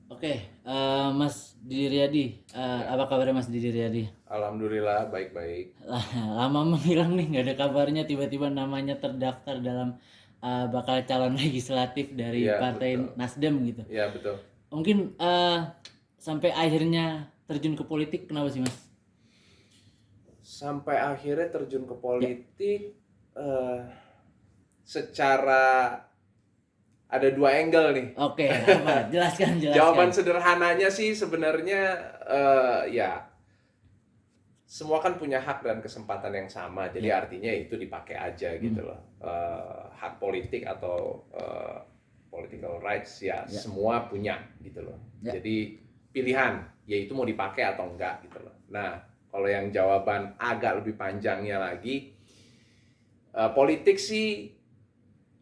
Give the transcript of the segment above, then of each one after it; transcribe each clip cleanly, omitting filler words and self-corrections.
Oke, Mas Didi Riyadi, Ya, apa kabarnya Mas Didi Riyadi? alhamdulillah baik-baik. Lama menghilang nih, nggak ada kabarnya. Tiba-tiba namanya terdaftar dalam bakal calon legislatif dari Iya, Partai betul. Nasdem gitu. Iya, betul. Mungkin sampai akhirnya terjun ke politik, kenapa sih Mas? Sampai akhirnya terjun ke Ya, politik eh, secara ada dua angle nih. oke, apa? Jelaskan, jelaskan. Jawaban sederhananya sih sebenarnya ya semua kan punya hak dan kesempatan yang sama. Jadi Ya, artinya itu dipakai aja hmm, gitu loh. Hak politik atau political rights ya ya, semua punya gitu loh. ya. Jadi pilihan yaitu mau dipakai atau enggak gitu loh. Nah, kalau yang jawaban agak lebih panjangnya lagi, politik sih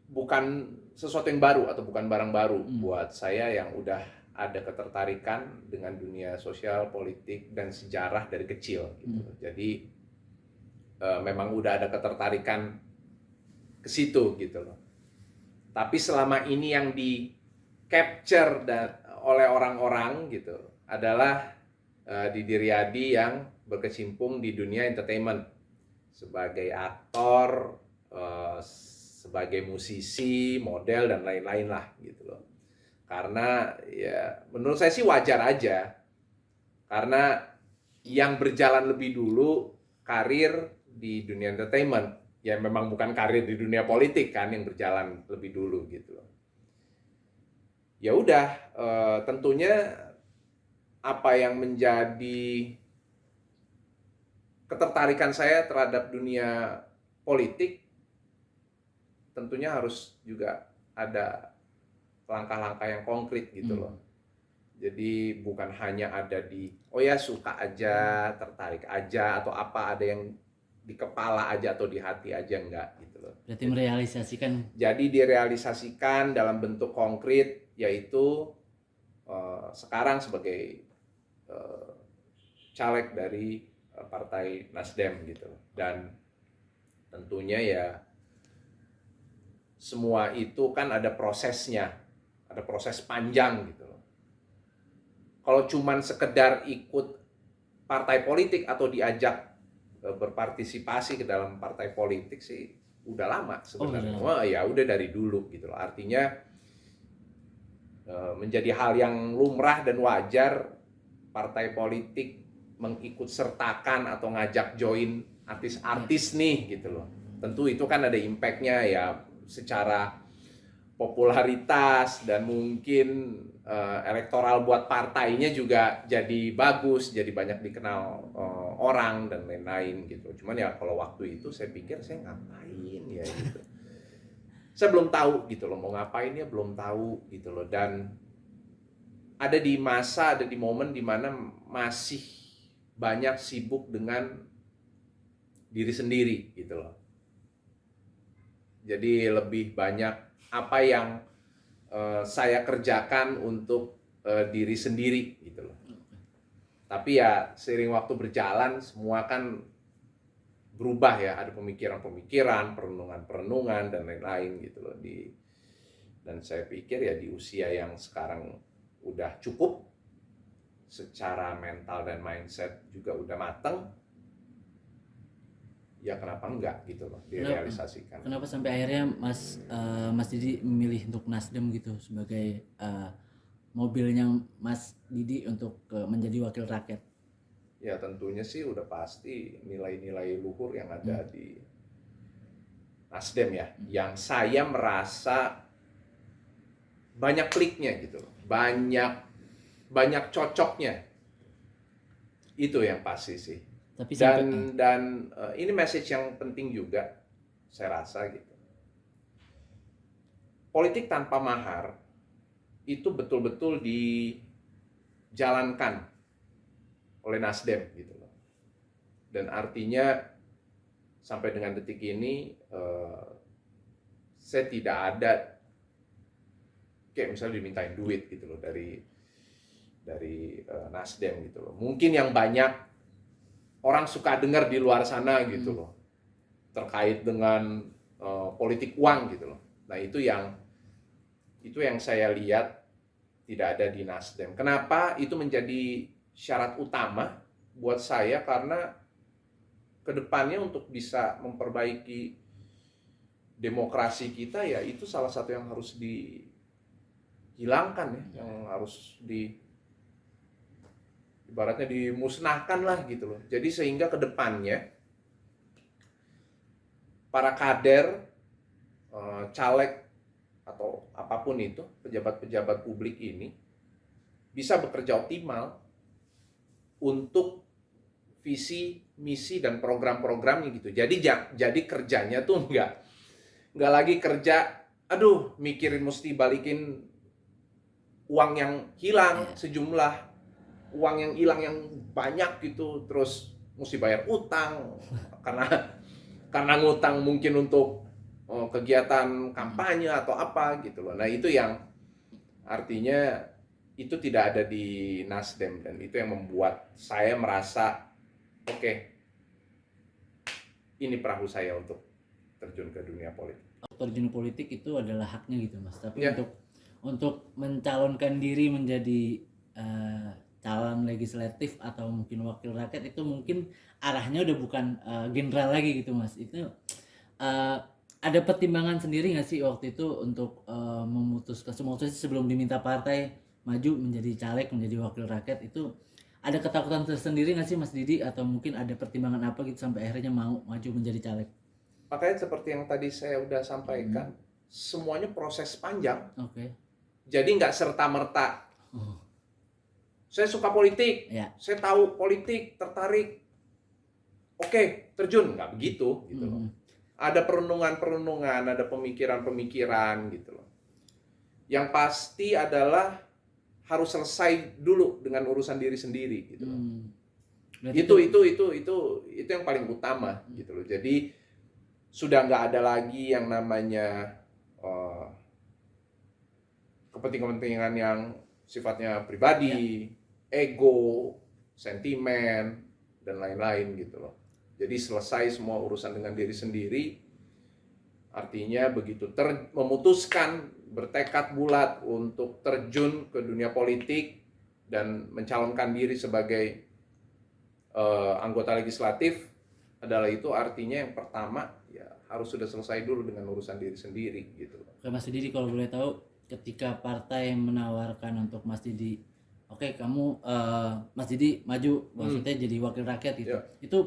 bukan sesuatu yang baru atau bukan barang baru Hmm, buat saya yang udah ada ketertarikan dengan dunia sosial, politik, dan sejarah dari kecil gitu. hmm, Jadi memang udah ada ketertarikan ke situ gitu loh. Tapi selama ini yang di capture oleh orang-orang gitu adalah Didi Riyadi yang berkecimpung di dunia entertainment sebagai aktor, sebagai musisi, model dan lain-lain lah gitu loh. Karena ya menurut saya sih wajar aja karena yang berjalan lebih dulu karir di dunia entertainment ya memang bukan karir di dunia politik kan yang berjalan lebih dulu gitu loh. Ya udah tentunya apa yang menjadi ketertarikan saya terhadap dunia politik tentunya harus juga ada langkah-langkah yang konkret gitu loh. hmm. Jadi bukan hanya ada di oh ya suka aja, tertarik aja atau apa ada yang di kepala aja atau di hati aja enggak gitu loh. Berarti merealisasikan. Jadi direalisasikan dalam bentuk konkret yaitu sekarang sebagai eh, caleg dari Partai Nasdem gitu. Dan tentunya ya semua itu kan ada prosesnya, ada proses panjang gitu loh. Kalau cuman sekedar ikut partai politik atau diajak berpartisipasi ke dalam partai politik sih udah lama Oh, udah sebenarnya. lama. Wah ya udah dari dulu gitu loh. Artinya menjadi hal yang lumrah dan wajar partai politik mengikut sertakan atau ngajak join Ya, artis-artis nih gitu loh. Tentu itu kan ada impactnya ya secara popularitas dan mungkin elektoral buat partainya juga jadi bagus, jadi banyak dikenal orang dan lain-lain gitu. Cuman ya kalau waktu itu saya pikir saya ngapain ya gitu. Saya belum tahu gitu loh mau ngapain ya belum tahu gitu loh dan ada di momen dimana masih banyak sibuk dengan diri sendiri gitu loh. Jadi lebih banyak apa yang saya kerjakan untuk diri sendiri gitu loh. Tapi ya seiring waktu berjalan semua kan berubah ya, ada pemikiran-pemikiran, perenungan-perenungan dan lain-lain gitu loh dan saya pikir ya di usia yang sekarang udah cukup secara mental dan mindset juga udah mateng, ya kenapa enggak gitu loh kenapa? direalisasikan. Kenapa sampai akhirnya Mas Didi memilih untuk Nasdem gitu sebagai mobilnya Mas Didi untuk menjadi wakil rakyat? Ya tentunya sih udah pasti nilai-nilai luhur yang Hmm, ada di Nasdem ya, yang saya merasa banyak kliknya gitu loh, banyak banyak cocoknya, itu yang pasti sih. tapi sampai Dan ini message yang penting juga saya rasa gitu. Politik tanpa mahar itu betul-betul dijalankan oleh Nasdem gitu loh. Dan artinya sampai dengan detik ini saya tidak ada kayak misalnya dimintain duit gitu loh dari Nasdem gitu loh. Mungkin yang banyak orang suka dengar di luar sana gitu hmm, loh terkait dengan politik uang gitu loh. Nah itu yang saya lihat tidak ada di Nasdem. Kenapa itu menjadi syarat utama buat saya? Karena kedepannya untuk bisa memperbaiki demokrasi kita, ya itu salah satu yang harus dihilangkan ya, yang harus ibaratnya dimusnahkan lah gitu loh. Jadi sehingga kedepannya para kader, caleg atau apapun itu, pejabat-pejabat publik ini bisa bekerja optimal untuk visi, misi, dan program-programnya gitu. Jadi kerjanya tuh nggak lagi kerja, aduh mikirin mesti balikin uang yang hilang, sejumlah uang yang hilang yang banyak gitu, terus mesti bayar utang karena ngutang mungkin untuk kegiatan kampanye atau apa gitu loh. Nah itu yang artinya itu tidak ada di Nasdem, dan itu yang membuat saya merasa oke, ini perahu saya untuk terjun ke dunia politik. Terjun politik itu adalah haknya gitu Mas, tapi Ya. untuk mencalonkan diri menjadi calon legislatif atau mungkin wakil rakyat itu mungkin arahnya udah bukan general lagi gitu Mas. Itu ada pertimbangan sendiri nggak sih waktu itu untuk memutuskan sebelum diminta partai maju menjadi caleg, menjadi wakil rakyat, itu ada ketakutan tersendiri nggak sih Mas Didi, atau mungkin ada pertimbangan apa gitu sampai akhirnya mau maju menjadi caleg? Makanya seperti yang tadi saya udah sampaikan, semuanya proses panjang. Oke. Jadi nggak serta-merta. Saya suka politik, Ya. saya tahu politik, tertarik, oke, terjun. Nggak begitu gitu loh. Ada perenungan-perenungan, ada pemikiran-pemikiran gitu loh. Yang pasti adalah harus selesai dulu dengan urusan diri sendiri gitu loh. Itu yang paling utama gitu loh. Jadi sudah nggak ada lagi yang namanya kepentingan-kepentingan yang sifatnya pribadi, ego, sentimen, dan lain-lain gitu loh. Jadi selesai semua urusan dengan diri sendiri, artinya begitu memutuskan, bertekad bulat untuk terjun ke dunia politik dan mencalonkan diri sebagai anggota legislatif, adalah itu artinya yang pertama ya harus sudah selesai dulu dengan urusan diri sendiri gitu loh. Oke Mas Didi, kalau boleh tahu, ketika partai menawarkan untuk Mas Didi, oke kamu Mas Didi maju, maksudnya jadi wakil rakyat gitu, itu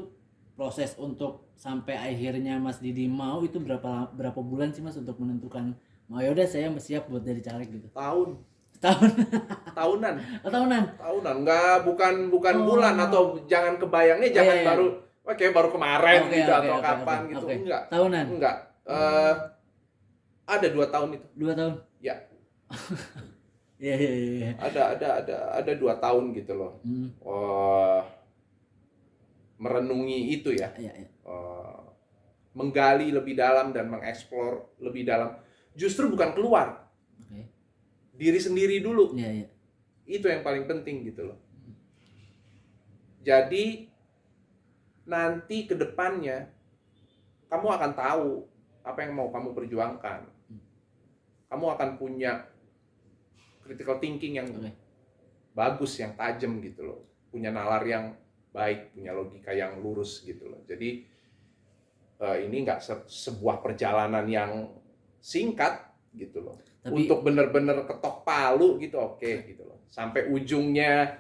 proses untuk sampai akhirnya Mas Didi mau itu berapa bulan sih Mas untuk menentukan mau yaudah saya siap buat jadi caleg gitu? Tahunan. Tahunan, bukan bulan, atau jangan kebayangnya baru kemarin gitu atau kapan gitu. Enggak. Tahunan. Enggak. Ada 2 tahun itu. 2 tahun. Ya. Iya. Ada 2 tahun gitu loh. Merenungi itu ya. Menggali lebih dalam dan mengeksplor lebih dalam. Justru bukan keluar. Diri sendiri dulu. Iya. Itu yang paling penting gitu loh. Jadi nanti ke depannya kamu akan tahu apa yang mau kamu perjuangkan. Kamu akan punya critical thinking yang bagus, yang tajam gitu loh. Punya nalar yang baik, punya logika yang lurus gitu loh. Jadi ini nggak sebuah perjalanan yang singkat gitu loh. Untuk benar-benar ketok palu gitu, gitu loh. Sampai ujungnya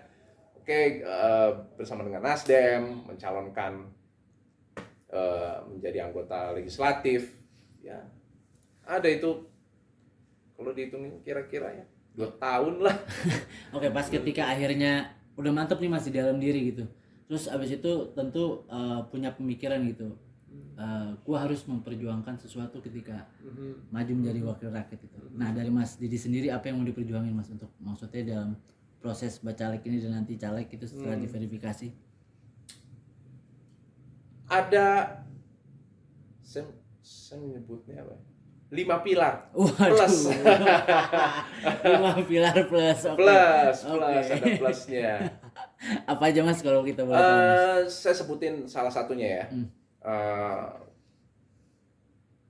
bersama dengan Nasdem mencalonkan menjadi anggota legislatif, ya ada itu kalau dihitungin kira-kira ya 2 tahun lah. Oke, pas ketika akhirnya udah mantep nih Mas di dalam diri gitu, terus abis itu tentu punya pemikiran gitu, gua harus memperjuangkan sesuatu ketika maju menjadi wakil rakyat itu. Nah dari Mas Didi sendiri apa yang mau diperjuangin Mas, untuk maksudnya dalam proses bacalek ini dan nanti caleg itu setelah diverifikasi? Ada, saya menyebutnya apa? 5 pilar. Waduh. Plus. 5 pilar plus. Plus, ada plusnya. Apa aja Mas kalau kita boleh tahu? Saya sebutin salah satunya ya.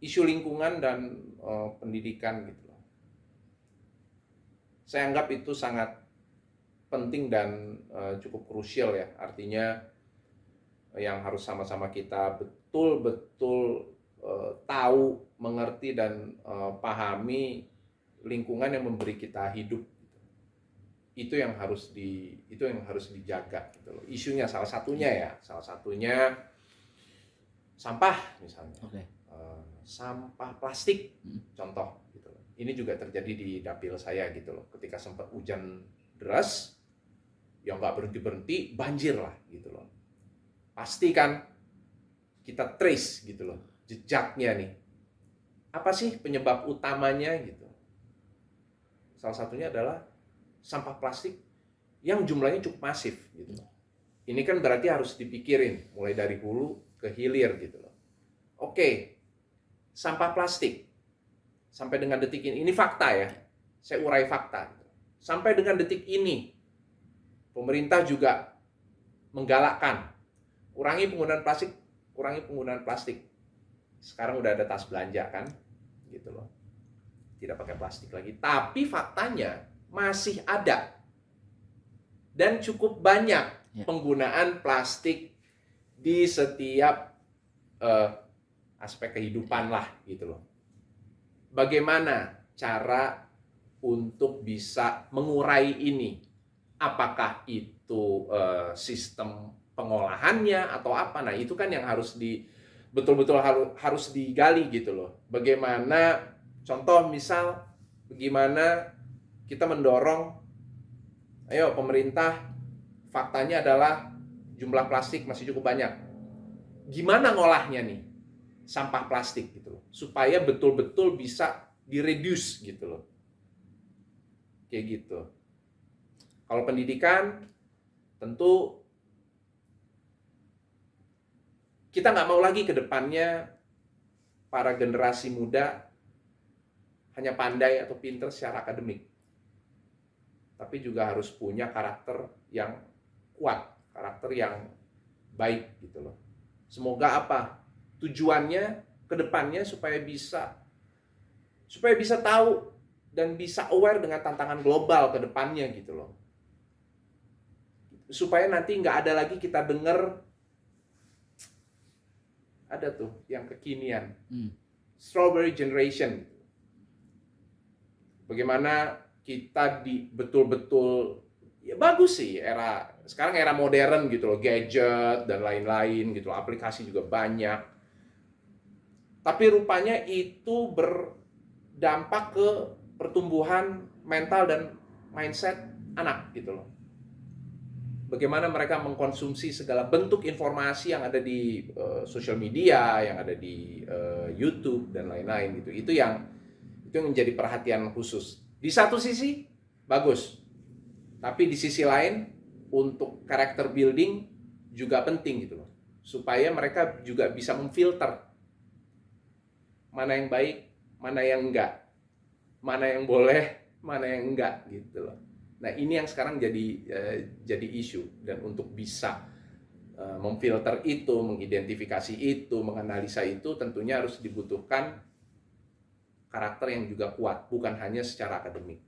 Isu lingkungan dan pendidikan gitu. Saya anggap itu sangat penting dan cukup krusial ya. Artinya yang harus sama-sama kita betul-betul tahu, mengerti dan pahami lingkungan yang memberi kita hidup. Itu yang harus dijaga gitu loh. Isunya salah satunya sampah misalnya. Oke. Sampah plastik contoh gitu loh. Ini juga terjadi di dapil saya gitu loh. Ketika sempat hujan deras yang nggak berhenti banjir lah gitu loh. Pasti kan kita trace gitu loh jejaknya nih. Apa sih penyebab utamanya gitu? Salah satunya adalah sampah plastik yang jumlahnya cukup masif gitu loh. Ini kan berarti harus dipikirin mulai dari hulu ke hilir gitu loh. Oke, sampah plastik sampai dengan detik ini fakta ya. Saya urai fakta. Sampai dengan detik ini pemerintah juga menggalakkan kurangi penggunaan plastik. Sekarang udah ada tas belanja kan, gitu loh. Tidak pakai plastik lagi. Tapi faktanya masih ada dan cukup banyak penggunaan plastik di setiap aspek kehidupan lah, gitu loh. Bagaimana cara untuk bisa mengurai ini? Apakah itu sistem pengolahannya atau apa? Nah, itu kan yang harus betul-betul harus digali gitu loh. Bagaimana contoh misal bagaimana kita mendorong ayo pemerintah faktanya adalah jumlah plastik masih cukup banyak. Gimana ngolahnya nih sampah plastik gitu loh supaya betul-betul bisa direduce gitu loh. Kayak gitu. Kalau pendidikan tentu kita nggak mau lagi ke depannya para generasi muda hanya pandai atau pintar secara akademik. Tapi juga harus punya karakter yang kuat, karakter yang baik gitu loh. Semoga apa? Tujuannya ke depannya supaya bisa tahu dan bisa aware dengan tantangan global ke depannya gitu loh. Supaya nanti nggak ada lagi kita dengar ada tuh yang kekinian, strawberry generation. Bagaimana kita betul-betul ya bagus sih sekarang era modern gitu loh, gadget dan lain-lain gitu loh, aplikasi juga banyak. Tapi rupanya itu berdampak ke pertumbuhan mental dan mindset anak gitu loh. Bagaimana mereka mengkonsumsi segala bentuk informasi yang ada di sosial media, yang ada di YouTube dan lain-lain gitu. Itu yang menjadi perhatian khusus. Di satu sisi bagus, tapi di sisi lain untuk karakter building juga penting gitu loh, supaya mereka juga bisa memfilter mana yang baik, mana yang enggak, mana yang boleh, mana yang enggak gitu loh. Nah, ini yang sekarang jadi isu, dan untuk bisa memfilter itu, mengidentifikasi itu, menganalisa itu tentunya harus dibutuhkan karakter yang juga kuat, bukan hanya secara akademik.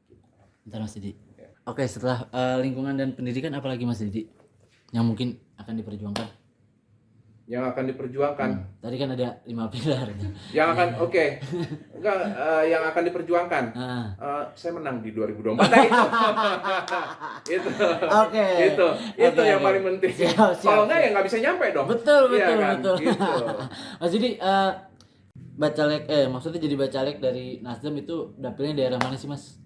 Bentar Mas Didi. Ya. Oke, setelah lingkungan dan pendidikan apa lagi Mas Didi yang mungkin akan diperjuangkan? Yang akan diperjuangkan. Tadi kan ada 5 pilar. Yang akan enggak yang akan diperjuangkan. Saya menang di 2024. Nah, itu. Oke. Itu yang paling penting. Kalau enggak ya nggak bisa nyampe dong. Betul. Gitu. Mas Didi, bacalek maksudnya jadi bacalek dari Nasdem itu dapilnya daerah mana sih Mas?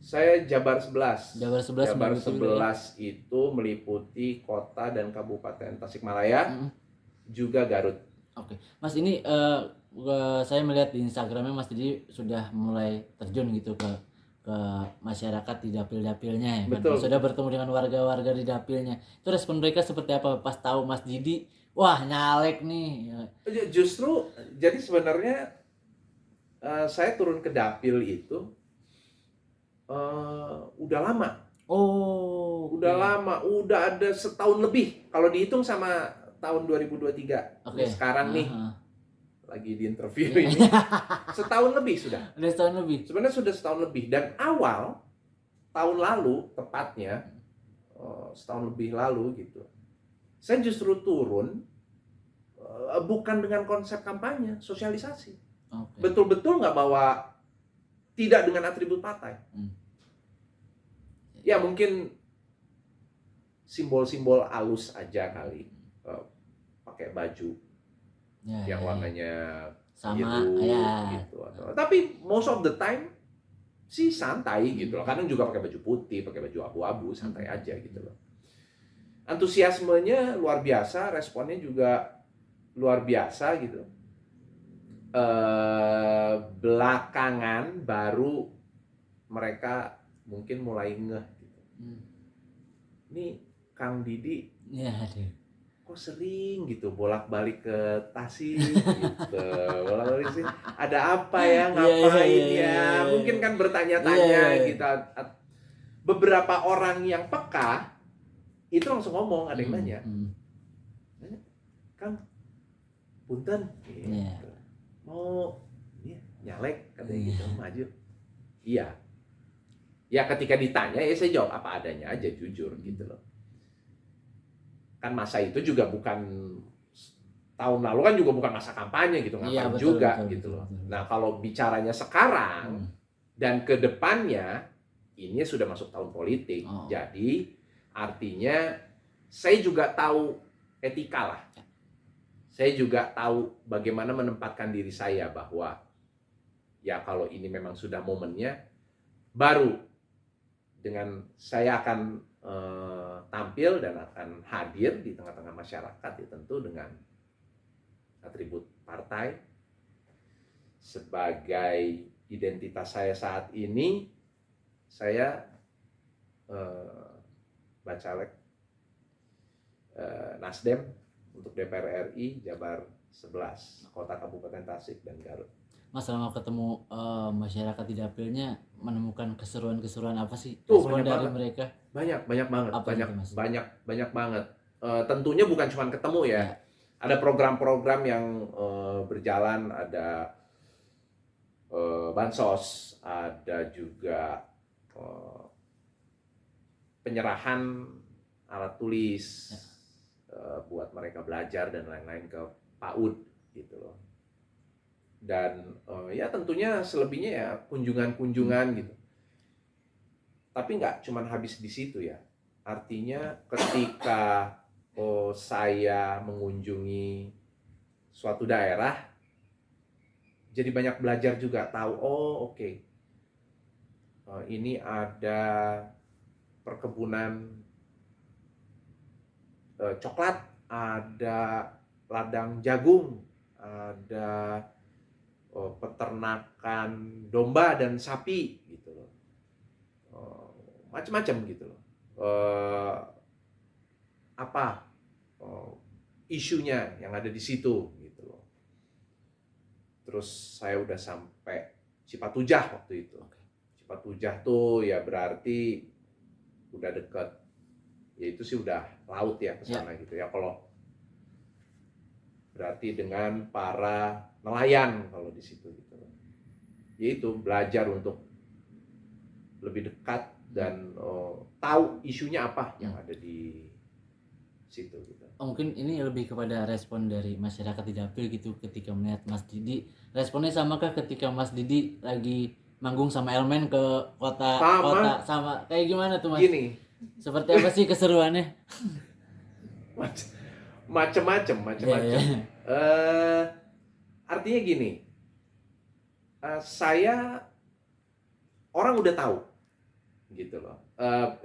Saya Jabar 11. Jabar 11 itu meliputi kota dan kabupaten Tasikmalaya, juga Garut. Oke. Mas, ini saya melihat di Instagramnya Mas Didi sudah mulai terjun gitu ke masyarakat di dapil-dapilnya ya kan? Sudah bertemu dengan warga-warga di dapilnya. Itu respon mereka seperti apa pas tahu Mas Didi, wah nyalek nih. Justru jadi sebenarnya saya turun ke dapil itu udah lama. Udah lama, udah ada setahun lebih kalau dihitung sama tahun 2023. Sekarang nih lagi di interview ini setahun lebih sudah. Udah setahun lebih. Sebenarnya sudah setahun lebih, dan awal tahun lalu tepatnya, setahun lebih lalu gitu, saya justru turun bukan dengan konsep kampanye, sosialisasi. Oke. Betul-betul nggak bawa, tidak dengan atribut partai. Ya mungkin simbol-simbol halus aja kali, pakai baju yang warnanya sama biru ya. gitu. Tapi most of the time sih santai gitu loh. Kadang juga pakai baju putih, pakai baju abu-abu, santai aja gitu loh. Antusiasmenya luar biasa, responnya juga luar biasa gitu. Belakangan baru mereka mungkin mulai ngeh gitu. Ini Kang Didi kok sering gitu bolak-balik ke Tasik gitu, bolak-balik sini. Ada apa ya, ngapain ya? Mungkin kan bertanya-tanya gitu. Beberapa orang yang peka itu langsung ngomong, ada yang nanya, Kang, punten, gitu. Mau nyalek katanya gitu, maju. Iya. Ya ketika ditanya ya saya jawab apa adanya aja, jujur gitu loh. Kan masa itu juga bukan, tahun lalu kan juga bukan masa kampanye gitu, ngapain juga gitu loh. Nah kalau bicaranya sekarang dan ke depannya, ini sudah masuk tahun politik. Jadi artinya saya juga tahu etika lah. Saya juga tahu bagaimana menempatkan diri saya bahwa ya kalau ini memang sudah momennya, baru dengan saya akan tampil dan akan hadir di tengah-tengah masyarakat, ya tentu dengan atribut partai. Sebagai identitas saya saat ini, saya bacalek Nasdem untuk DPR RI Jabar 11, Kota Kabupaten Tasik dan Garut. Mas selama ketemu masyarakat di dapilnya menemukan keseruan-keseruan apa sih respon dari mereka? Banyak banget, apa banyak banget. Tentunya bukan cuma ketemu ya. Ada program-program yang berjalan, ada bansos, ada juga penyerahan alat tulis buat mereka belajar dan lain-lain ke PAUD gitu loh. Dan ya tentunya selebihnya ya kunjungan-kunjungan gitu. Tapi nggak cuma habis di situ ya. Artinya ketika saya mengunjungi suatu daerah, jadi banyak belajar juga, tahu oke. Ini ada perkebunan coklat, ada ladang jagung, ada peternakan domba dan sapi gitu loh, macam-macam gitu loh, isunya yang ada di situ gitu loh. Terus saya udah sampai Cipatujah waktu itu. Cipatujah tuh ya berarti udah dekat, ya itu sih udah laut ya ke sana gitu ya. Kalau berarti dengan para nelayan kalau di situ gitu. Yaitu belajar untuk lebih dekat dan tahu isunya apa yang ada di situ gitu. Mungkin ini lebih kepada respon dari masyarakat di dapil gitu ketika melihat Mas Didi. Responnya samakah ketika Mas Didi lagi manggung sama Elmen ke kota sama kayak gimana tuh Mas? Gini. Seperti apa sih keseruannya? Macem-macem. Artinya gini, saya orang udah tahu gitu loh.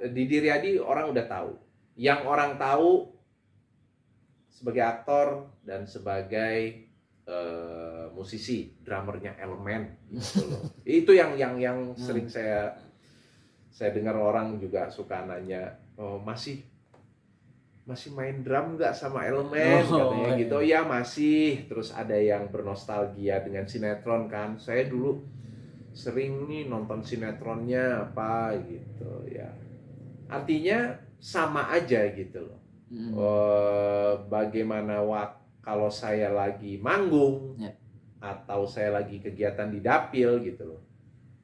Didi Riyadi orang udah tahu. Yang orang tahu sebagai aktor dan sebagai musisi, drummernya Elmen gitu loh. Itu yang sering saya dengar orang juga suka nanya, masih main drum nggak sama Elmen katanya gitu. Ya masih. Terus ada yang bernostalgia dengan sinetron kan. Saya dulu sering nih nonton sinetronnya apa gitu ya. Artinya sama aja gitu loh. Bagaimana kalau saya lagi manggung atau saya lagi kegiatan di dapil gitu loh.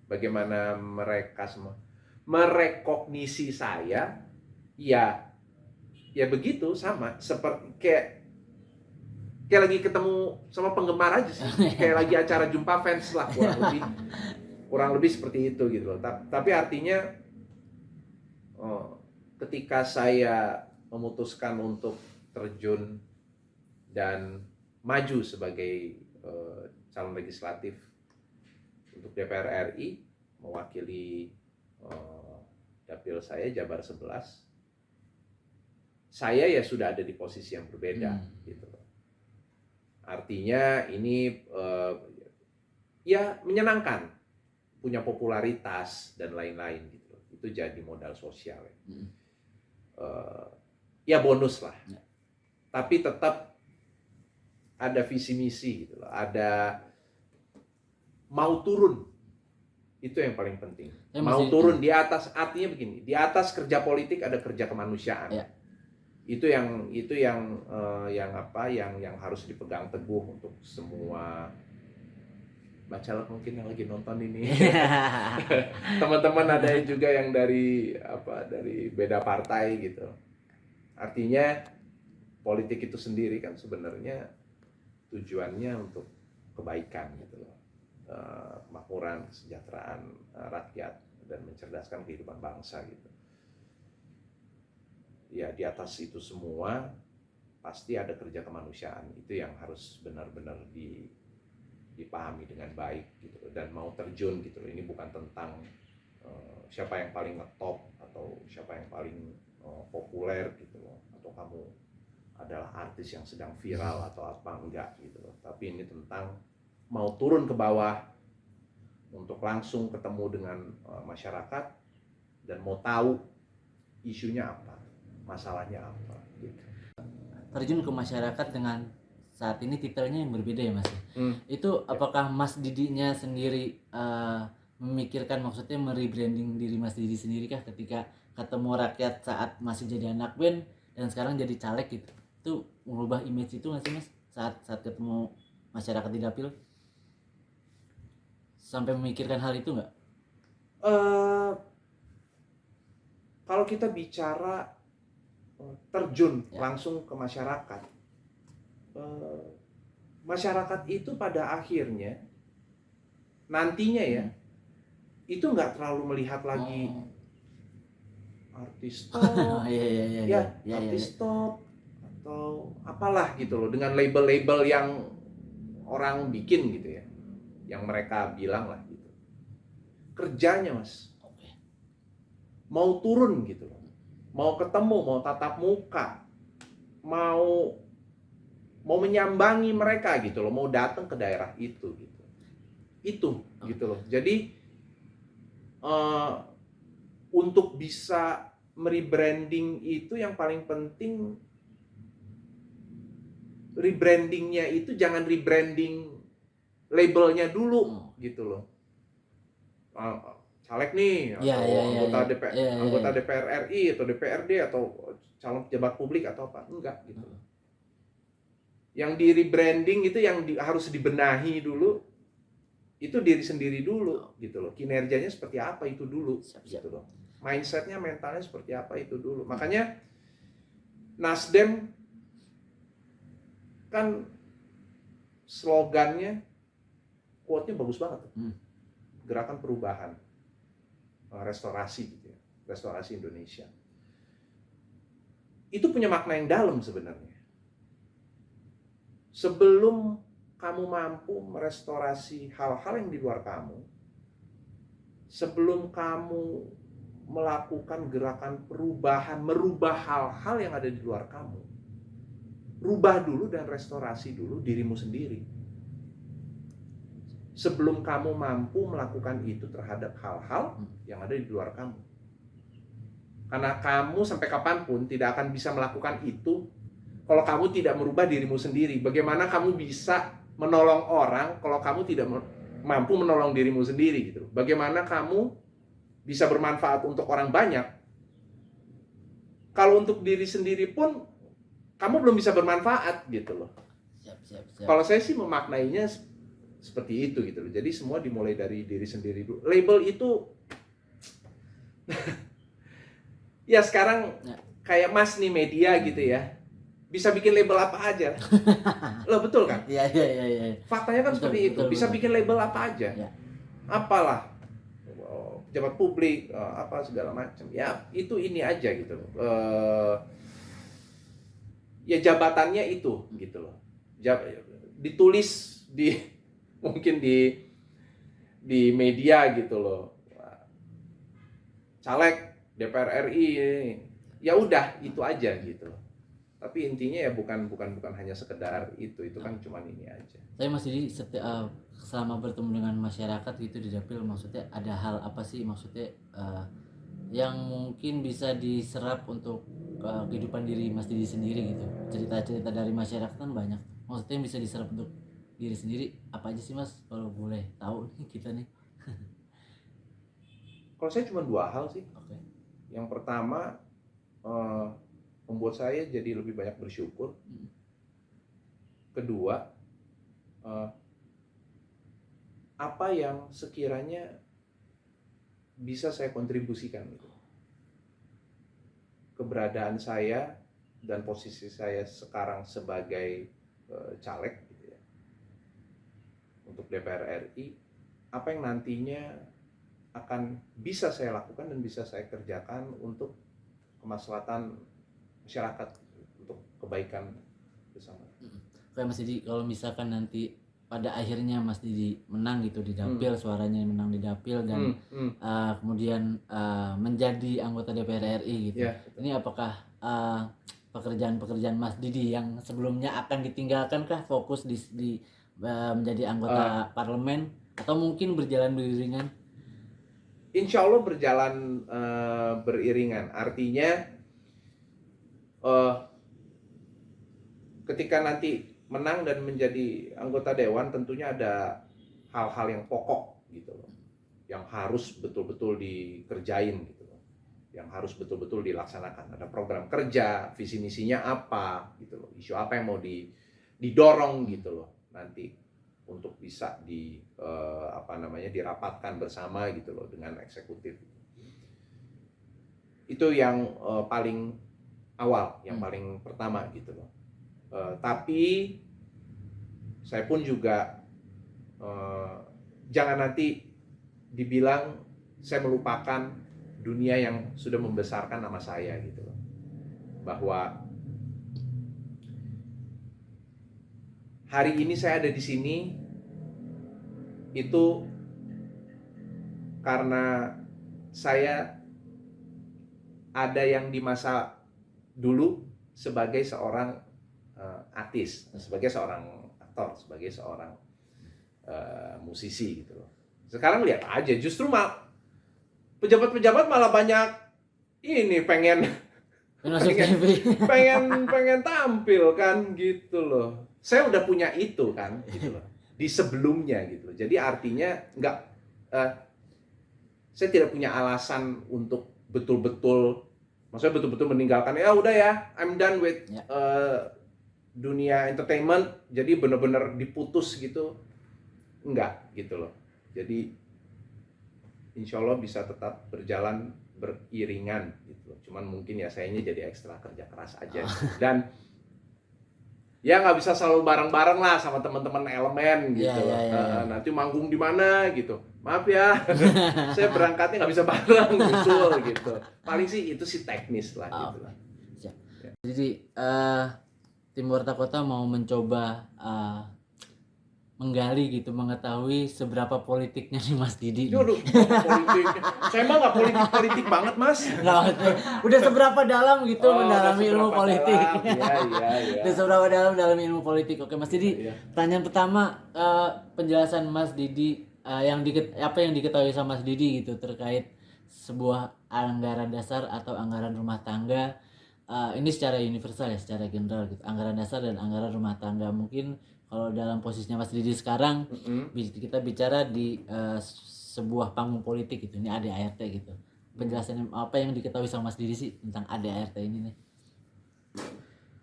Bagaimana mereka semua. merekognisi saya, ya begitu, sama seperti kayak lagi ketemu sama penggemar aja sih, kayak lagi acara jumpa fans lah, kurang lebih seperti itu gitu loh. Tapi artinya ketika saya memutuskan untuk terjun dan maju sebagai calon legislatif untuk DPR RI, mewakili dapil saya Jabar 11, saya ya sudah ada di posisi yang berbeda gitu loh. Artinya ini ya menyenangkan, punya popularitas dan lain-lain gitu loh. Itu jadi modal sosial ya. Ya bonus lah. Tapi tetap ada visi misi gitu loh. Ada mau turun. Itu yang paling penting. Mau turun di atas, artinya begini, di atas kerja politik ada kerja kemanusiaan. Ya. Itu yang harus dipegang teguh untuk semua bacalek mungkin yang lagi nonton ini. Teman-teman ada juga yang dari beda partai gitu. Artinya politik itu sendiri kan sebenarnya tujuannya untuk kebaikan gitu loh. Kemakmuran, kesejahteraan rakyat dan mencerdaskan kehidupan bangsa gitu. Ya di atas itu semua pasti ada kerja kemanusiaan, itu yang harus benar-benar dipahami dengan baik gitu, dan mau terjun gitu. Ini bukan tentang siapa yang paling ngetop atau siapa yang paling populer gitu loh, atau kamu adalah artis yang sedang viral atau apa, enggak gitu loh. Tapi ini tentang mau turun ke bawah untuk langsung ketemu dengan masyarakat dan mau tahu isunya apa, masalahnya apa gitu. Terjun ke masyarakat dengan saat ini titelnya yang berbeda ya Mas. Itu apakah Mas Didinya sendiri memikirkan, maksudnya merebranding diri Mas Didi sendiri kah ketika ketemu rakyat saat masih jadi anak band dan sekarang jadi caleg gitu? Itu mengubah image itu nggak sih Mas saat ketemu masyarakat di dapil? Sampai memikirkan hal itu nggak? Kalau kita bicara terjun langsung ke masyarakat, masyarakat itu pada akhirnya nantinya ya itu nggak terlalu melihat lagi artis top, artis top atau apalah gitu loh, dengan label-label yang orang bikin gitu ya, yang mereka bilang lah gitu. Kerjanya Mas, mau turun gitu loh, mau ketemu, mau tatap muka, mau menyambangi mereka gitu loh, mau datang ke daerah itu gitu. Itu gitu loh. Jadi untuk bisa merebranding itu yang paling penting, rebrandingnya itu jangan rebranding labelnya dulu gitu loh. Caleg nih atau anggota DPR RI atau DPRD atau calon pejabat publik atau apa, enggak gitu loh. Yang di rebranding itu yang harus dibenahi dulu, itu diri sendiri dulu gitu loh. Kinerjanya seperti apa itu dulu gitu loh. Mindsetnya, mentalnya seperti apa itu dulu. Makanya Nasdem kan slogannya, quote-nya bagus banget. Gerakan perubahan, restorasi gitu ya, restorasi Indonesia. Itu punya makna yang dalam sebenarnya. Sebelum kamu mampu merestorasi hal-hal yang di luar kamu, sebelum kamu melakukan gerakan perubahan, merubah hal-hal yang ada di luar kamu, rubah dulu dan restorasi dulu dirimu sendiri. Sebelum kamu mampu melakukan itu terhadap hal-hal yang ada di luar kamu. Karena kamu sampai kapanpun tidak akan bisa melakukan itu kalau kamu tidak merubah dirimu sendiri. Bagaimana kamu bisa menolong orang kalau kamu tidak mampu menolong dirimu sendiri gitu. Bagaimana kamu bisa bermanfaat untuk orang banyak kalau untuk diri sendiri pun kamu belum bisa bermanfaat gitu loh. Siap. Kalau saya sih memaknainya seperti itu gitu loh. Jadi semua dimulai dari diri sendiri dulu. Label itu Ya sekarang Ya. kayak Mas nih media gitu ya, bisa bikin label apa aja. Loh betul kan? Iya, iya, iya, iya. Faktanya kan Betul, seperti itu, betul, bisa betul. bikin label apa aja. Ya. Apalah, pejabat publik, apa segala macam. Ya itu ini aja gitu. Ya jabatannya itu gitu loh. Ditulis di mungkin di media gitu loh. Caleg DPR RI, ya udah itu aja gitu loh. Tapi intinya ya bukan hanya sekedar itu kan cuman ini aja. Saya masih selama bertemu dengan masyarakat gitu di dapil, maksudnya ada hal apa sih maksudnya yang mungkin bisa diserap untuk kehidupan diri Mas Didi sendiri gitu. Cerita-cerita dari masyarakat kan banyak. Maksudnya yang bisa diserap untuk diri sendiri apa aja sih Mas? Kalau boleh tahu nih kita nih. Kalau saya cuma 2 hal sih. Oke. Yang pertama, membuat saya jadi lebih banyak bersyukur. Kedua, apa yang sekiranya bisa saya kontribusikan gitu. Keberadaan saya dan posisi saya sekarang sebagai caleg gitu ya, untuk DPR RI, apa yang nantinya akan bisa saya lakukan dan bisa saya kerjakan untuk kemaslahatan masyarakat, untuk kebaikan bersama. Kayak Mas Didi, kalau misalkan nanti pada akhirnya Mas Didi menang gitu di dapil, suaranya menang di dapil dan kemudian menjadi anggota DPR RI gitu. Ya, Ini apakah pekerjaan-pekerjaan Mas Didi yang sebelumnya akan ditinggalkan kah, fokus di menjadi anggota parlemen, atau mungkin berjalan beriringan? Insya Allah berjalan beriringan. Artinya ketika nanti menang dan menjadi anggota dewan, tentunya ada hal-hal yang pokok gitu loh, yang harus betul-betul dikerjain gitu loh, yang harus betul-betul dilaksanakan. Ada program kerja, visi misinya apa gitu loh, isu apa yang mau didorong gitu loh nanti untuk bisa dirapatkan bersama gitu loh dengan eksekutif. Itu yang paling awal, yang paling pertama gitu loh. Tapi saya pun juga jangan nanti dibilang saya melupakan dunia yang sudah membesarkan nama saya gitu loh. Bahwa hari ini saya ada di sini itu karena saya ada yang di masa dulu sebagai seorang artis, sebagai seorang aktor, sebagai seorang musisi gitu loh. Sekarang lihat aja, justru pejabat-pejabat malah banyak ini pengen pengen tampil kan gitu loh. Saya udah punya itu kan gitu loh di sebelumnya gitu loh. Jadi artinya saya tidak punya alasan untuk betul-betul meninggalkan, ya udah ya, I'm done with dunia entertainment, jadi benar-benar diputus gitu, enggak gitu loh. Jadi insya Allah bisa tetap berjalan beriringan gitu loh. Cuman mungkin ya sayanya jadi ekstra kerja keras aja. Dan ya nggak bisa selalu bareng-bareng lah sama teman-teman elemen gitu. Nanti manggung di mana gitu, maaf ya, saya berangkatnya nggak bisa bareng usul gitu. Paling sih itu sih teknis lah gitu lah. Jadi tim Warta Kota mau mencoba menggali gitu, mengetahui seberapa politiknya nih Mas Didi. Jodoh, politik. Saya mah nggak politik banget Mas. Udah seberapa dalam gitu mendalami ilmu politik. Iya. Udah seberapa dalam mendalami ilmu politik. Oke Mas Didi, pertanyaan pertama, penjelasan Mas Didi apa yang diketahui sama Mas Didi gitu terkait sebuah anggaran dasar atau anggaran rumah tangga. Ini secara universal ya, secara general gitu. Anggaran dasar dan anggaran rumah tangga. Mungkin kalau dalam posisinya Mas Didi sekarang, kita bicara di sebuah panggung politik gitu. Ini ADART gitu. Penjelasannya apa yang diketahui sama Mas Didi sih tentang ADART ini nih?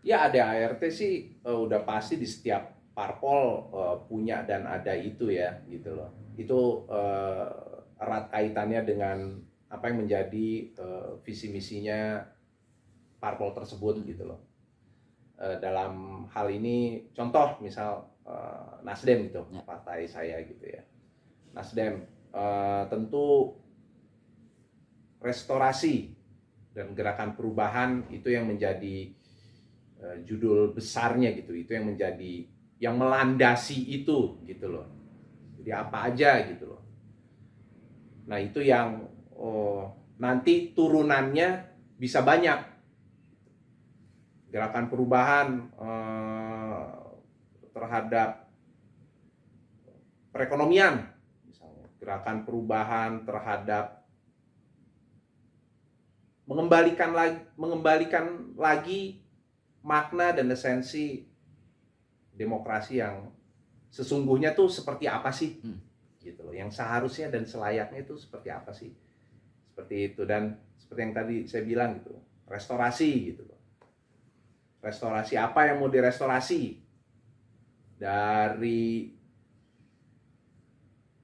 Ya ADART sih udah pasti di setiap parpol punya dan ada itu ya gitu loh. Itu erat kaitannya dengan apa yang menjadi visi misinya parpol tersebut gitu loh. Dalam hal ini contoh misal Nasdem gitu, Ya. partai saya gitu ya. Nasdem tentu restorasi dan gerakan perubahan itu yang menjadi judul besarnya gitu. Itu yang menjadi yang melandasi itu gitu loh. Jadi apa aja gitu loh. Nah, itu yang nanti turunannya bisa banyak. Gerakan perubahan terhadap perekonomian misalnya, gerakan perubahan terhadap mengembalikan lagi makna dan esensi demokrasi yang sesungguhnya tuh seperti apa sih gitu loh, yang seharusnya dan selayaknya itu seperti apa sih, seperti itu. Dan seperti yang tadi saya bilang gitu, restorasi gitu loh. Restorasi apa yang mau direstorasi? Dari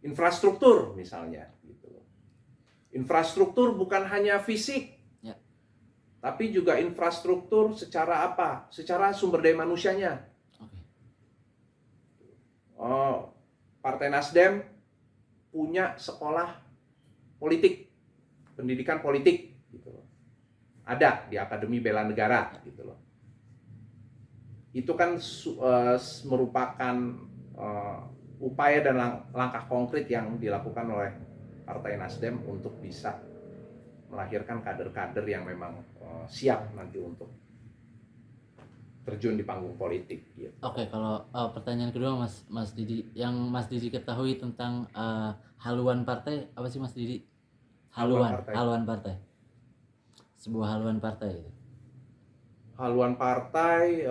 infrastruktur misalnya gitu loh. Infrastruktur bukan hanya fisik, Ya. tapi juga infrastruktur secara apa? Secara sumber daya manusianya. Oke. Partai Nasdem punya sekolah politik, pendidikan politik gitu loh. Ada di Akademi Bela Negara gitu loh. Itu kan merupakan upaya dan langkah konkret yang dilakukan oleh Partai Nasdem untuk bisa melahirkan kader-kader yang memang siap nanti untuk terjun di panggung politik gitu. Oke, kalau pertanyaan kedua Mas Didi, yang Mas Didi ketahui tentang haluan partai apa sih Mas Didi? Haluan partai. Haluan partai. Sebuah haluan partai gitu. Haluan partai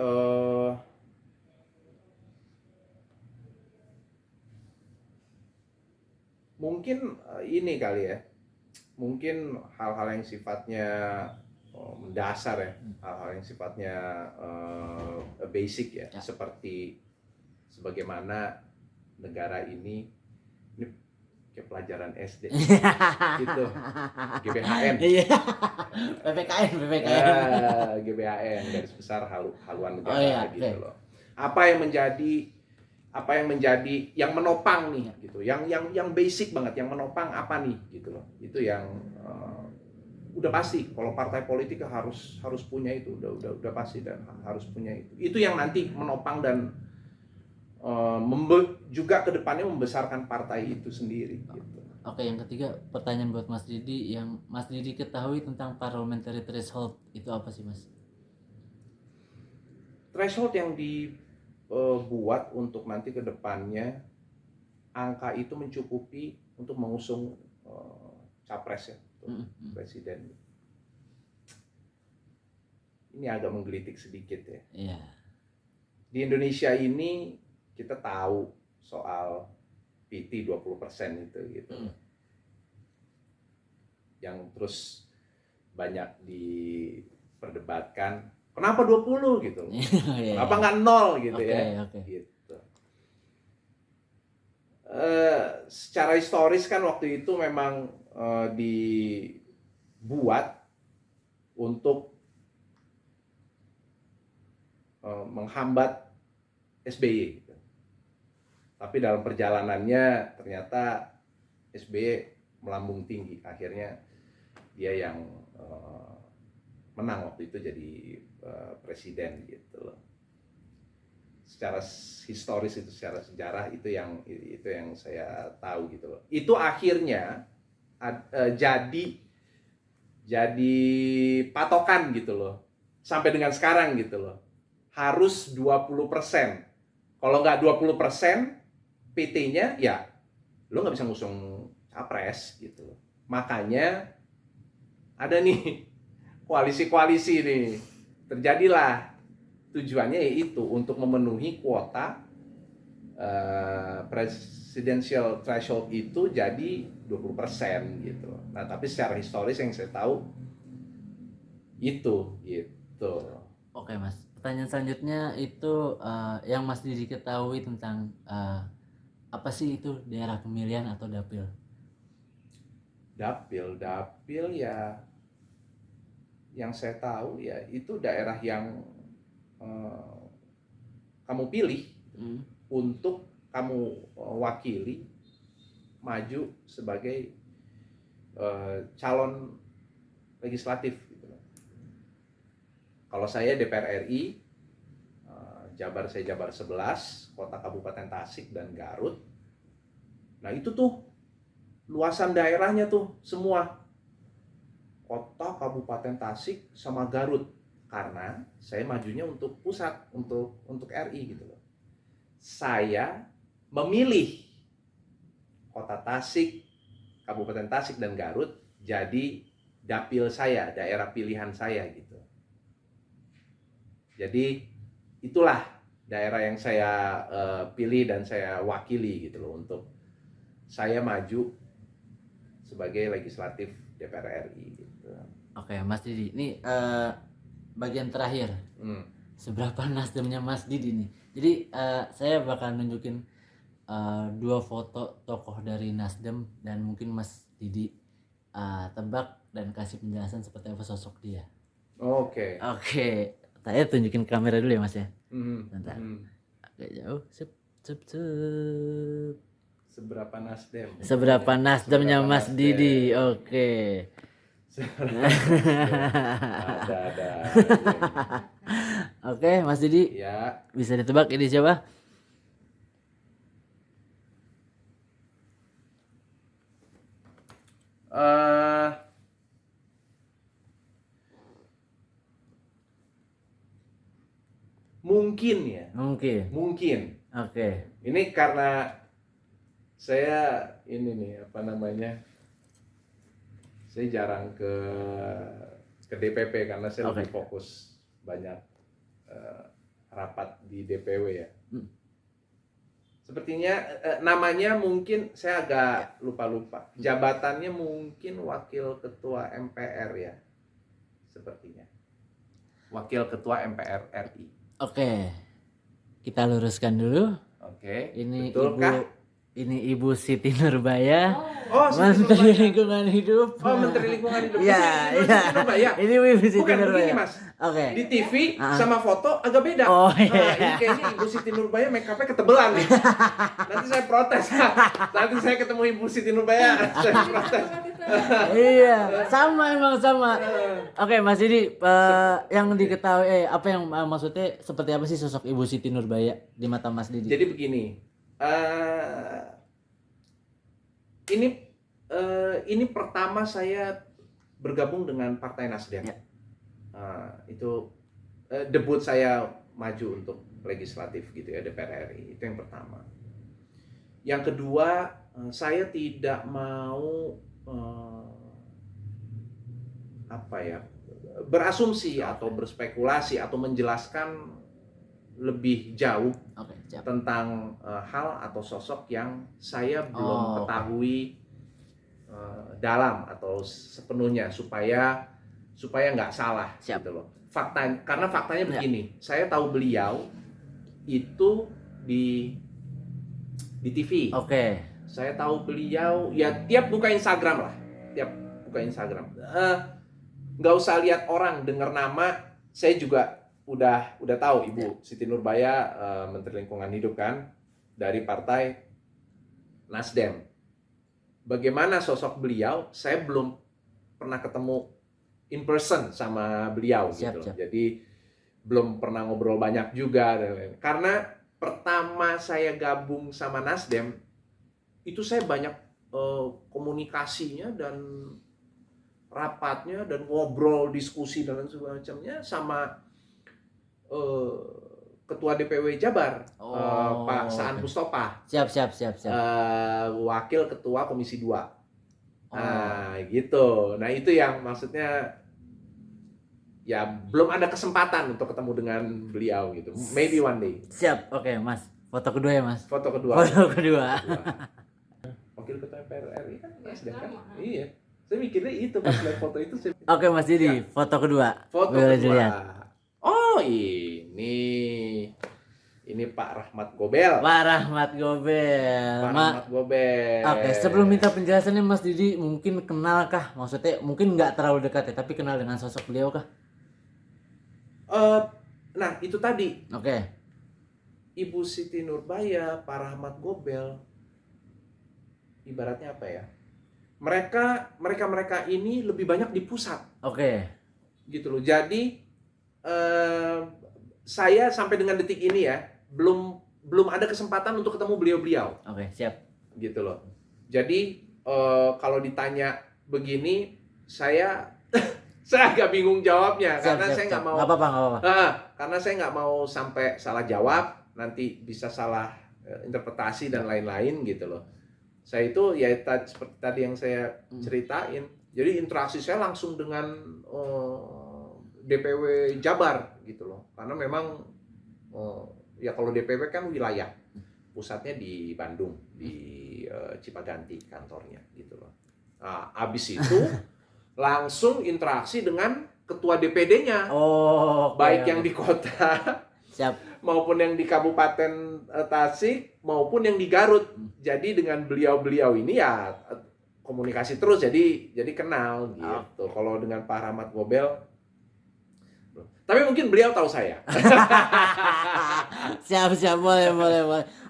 mungkin ini kali ya. Mungkin hal-hal yang sifatnya mendasar ya, hal-hal yang sifatnya basic ya, seperti sebagaimana negara ini kayak pelajaran SD gitu, GBHN, PPKN, GBHN, garis besar haluan negara. Oh, iya, gitu okay. loh. Apa yang menjadi yang menopang nih gitu, yang basic banget, yang menopang apa nih gitu loh. Itu yang udah pasti kalau partai politik harus punya itu, udah pasti dan harus punya itu. Itu yang nanti menopang dan juga kedepannya membesarkan partai itu sendiri gitu. Oke, yang ketiga pertanyaan buat Mas Didi, yang Mas Didi ketahui tentang parliamentary threshold itu apa sih Mas? Threshold yang dibuat untuk nanti kedepannya angka itu mencukupi untuk mengusung capres ya, presiden. Ini agak menggelitik sedikit ya. Iya. Di Indonesia ini kita tahu soal PT 20% itu gitu. Yang terus banyak diperdebatkan, kenapa 20 gitu. Kenapa nggak 0 gitu ya. Gitu. Secara historis kan waktu itu memang dibuat untuk menghambat SBY gitu. Tapi dalam perjalanannya ternyata SBY melambung tinggi, akhirnya dia yang menang waktu itu jadi presiden gitu loh. Secara historis itu, secara sejarah itu yang saya tahu gitu loh. Itu akhirnya jadi patokan gitu loh. Sampai dengan sekarang gitu loh. Harus 20%. Kalau nggak 20% PT-nya ya lo nggak bisa ngusung capres gitu loh. Makanya ada nih koalisi-koalisi nih. Terjadilah, tujuannya yaitu untuk memenuhi kuota presidential threshold itu jadi 20% gitu. Nah, tapi secara historis yang saya tahu itu gitu. Oke Mas, pertanyaan selanjutnya itu yang Mas Didi ketahui tentang apa sih itu daerah pemilihan atau dapil? Dapil ya, yang saya tahu ya itu daerah yang kamu pilih untuk kamu wakili maju sebagai calon legislatif gitu. Kalau saya DPR RI, Jabar saya Jabar 11, kota kabupaten Tasik dan Garut. Nah itu tuh luasan daerahnya tuh semua kota kabupaten Tasik sama Garut, karena saya majunya untuk pusat, untuk RI gitu loh. Saya memilih kota Tasik, kabupaten Tasik dan Garut jadi dapil saya, daerah pilihan saya gitu. Jadi itulah daerah yang saya pilih dan saya wakili gitu loh, untuk saya maju sebagai legislatif DPR RI gitu. Oke, Mas Didi, ini bagian terakhir. Seberapa nasdemnya Mas Didi nih? Jadi saya bakal nunjukin 2 foto tokoh dari Nasdem dan mungkin Mas Didi tebak dan kasih penjelasan seperti apa sosok dia. Oke. Saya tunjukin kamera dulu ya Mas ya. Bentar. Agak jauh. Seberapa Nasdem? Seberapa Nasdemnya Mas Didi? Oke. Ada. Oke, Mas Didi. Ya. Bisa ditebak ini siapa? Mungkin ya. Mungkin. Oke. Ini karena saya ini nih saya jarang ke DPP karena saya lebih fokus banyak rapat di DPW ya. Sepertinya namanya mungkin saya agak lupa. Jabatannya mungkin wakil ketua MPR ya. Sepertinya. Wakil ketua MPR RI. Oke. Kita luruskan dulu. Oke. Ini Betulkah? Ibu Siti Nurbaya. Menteri Lingkungan Hidup. Menteri Lingkungan Hidup. Iya. Ini Ibu Siti Nurbaya. Begini, Mas. Oke. Di TV sama foto agak beda. Ini kayaknya Ibu Siti Nurbaya make up-nya ketebelan nih. Nanti saya protes. Nanti saya ketemu Ibu Siti Nurbaya, saya protes. Iya, sama. Oke, Mas Didi, yang diketahui apa yang maksudnya seperti apa sih sosok Ibu Siti Nurbaya di mata Mas Didi? Jadi begini. Ini pertama saya bergabung dengan Partai Nasdem. Ya. Itu debut saya maju untuk legislatif gitu ya, DPR RI. Itu yang pertama. Yang kedua, saya tidak mau berasumsi atau berspekulasi atau menjelaskan lebih jauh tentang hal atau sosok yang saya belum ketahui dalam atau sepenuhnya supaya nggak salah gitu loh. Karena faktanya begini, saya tahu beliau itu di TV. Saya tahu beliau ya tiap buka Instagram. Nggak usah lihat orang, dengar nama, saya juga udah tahu Ibu Siti Nurbaya, Menteri Lingkungan Hidup kan, dari Partai Nasdem. Bagaimana sosok beliau, saya belum pernah ketemu in person sama beliau gitu. Jadi belum pernah ngobrol banyak juga dan lain-lain. Karena pertama saya gabung sama Nasdem, itu saya banyak komunikasinya dan rapatnya dan ngobrol, diskusi dan sebagainya sama Ketua DPW Jabar, Pak Saan Mustafa. Siap. Wakil Ketua Komisi 2. Gitu. Nah, itu yang maksudnya ya belum ada kesempatan untuk ketemu dengan beliau gitu. Maybe one day. Siap. Oke, Mas. Foto kedua ya, Mas? Foto kedua. Wakil Ketua DPR RI kan Nasdem kan? Iya. Saya mikirnya itu pas lihat foto itu. Oke, Mas Didi, foto kedua. Foto kedua. Oh, ini Ini Pak Rahmat Gobel. Pak Rahmat Gobel. Pak Rahmat Gobel. Oke, sebelum minta penjelasannya Mas Didi, mungkin kenal kah? Maksudnya mungkin nggak terlalu dekat ya, tapi kenal dengan sosok beliau kah? Nah, itu tadi. Oke. Ibu Siti Nurbaya, Pak Rahmat Gobel, ibaratnya apa ya? Mereka ini lebih banyak di pusat, Oke. gitu loh. Jadi saya sampai dengan detik ini ya, belum ada kesempatan untuk ketemu beliau-beliau, Oke, siap. gitu loh. Jadi kalau ditanya begini, saya saya agak bingung jawabnya karena saya nggak mau. Nggak apa-apa, nggak apa-apa. Karena saya nggak mau sampai salah jawab, nanti bisa salah interpretasi dan lain-lain gitu loh. Saya itu ya seperti tadi yang saya ceritain. Jadi interaksi saya langsung dengan DPW Jabar gitu loh. Karena memang ya kalau DPW kan wilayah, pusatnya di Bandung, di Cipaganti kantornya gitu loh. Nah, abis itu langsung interaksi dengan ketua DPD-nya. Oh, Baik yang di kota siap. maupun yang di Kabupaten Tasik maupun yang di Garut. Jadi dengan beliau-beliau ini ya komunikasi terus, jadi kenal gitu. Kalau dengan Pak Rahmat Gobel, tapi mungkin beliau tahu saya. Siap, boleh.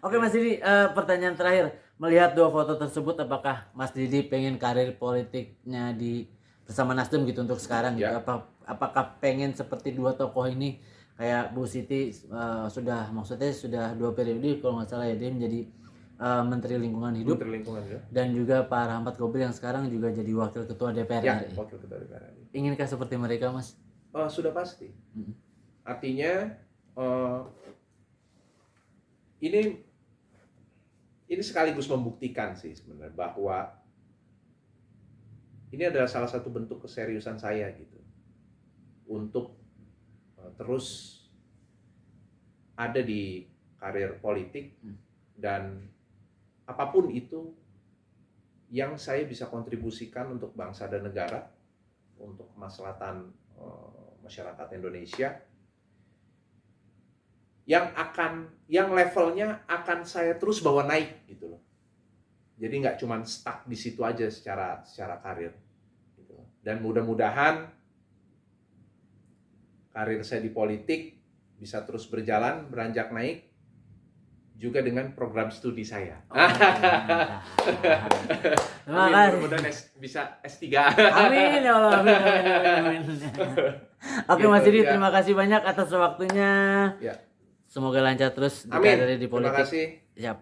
Oke Mas Didi, pertanyaan terakhir. Melihat dua foto tersebut, apakah Mas Didi pengen karir politiknya bersama Nasdem gitu untuk sekarang gitu? Ya. Apakah pengen seperti dua tokoh ini, kayak Bu Siti sudah 2 periode kalau nggak salah ya, dia menjadi Menteri Lingkungan Hidup. Menteri Lingkungan ya. Dan juga Pak Rahmat Gobel yang sekarang juga jadi Wakil Ketua DPR Ya, RI. Wakil Ketua DPR RI. Inginkah seperti mereka, Mas? Sudah pasti. Artinya ini sekaligus membuktikan sih sebenarnya bahwa ini adalah salah satu bentuk keseriusan saya gitu untuk terus ada di karir politik, dan apapun itu yang saya bisa kontribusikan untuk bangsa dan negara, untuk kemaslahatan masyarakat Indonesia, yang levelnya akan saya terus bawa naik gitu loh. Jadi nggak cuma stuck di situ aja secara karir gitu. Dan mudah-mudahan karir saya di politik bisa terus berjalan, beranjak naik juga dengan program studi saya. Terima kasih. Mudah-mudahan bisa S3. Amin ya Allah. Amin. Oke Mas Didi, terima kasih banyak atas waktunya. Ya. Semoga lancar terus di Amin. karir di politik. Terima kasih. Siap.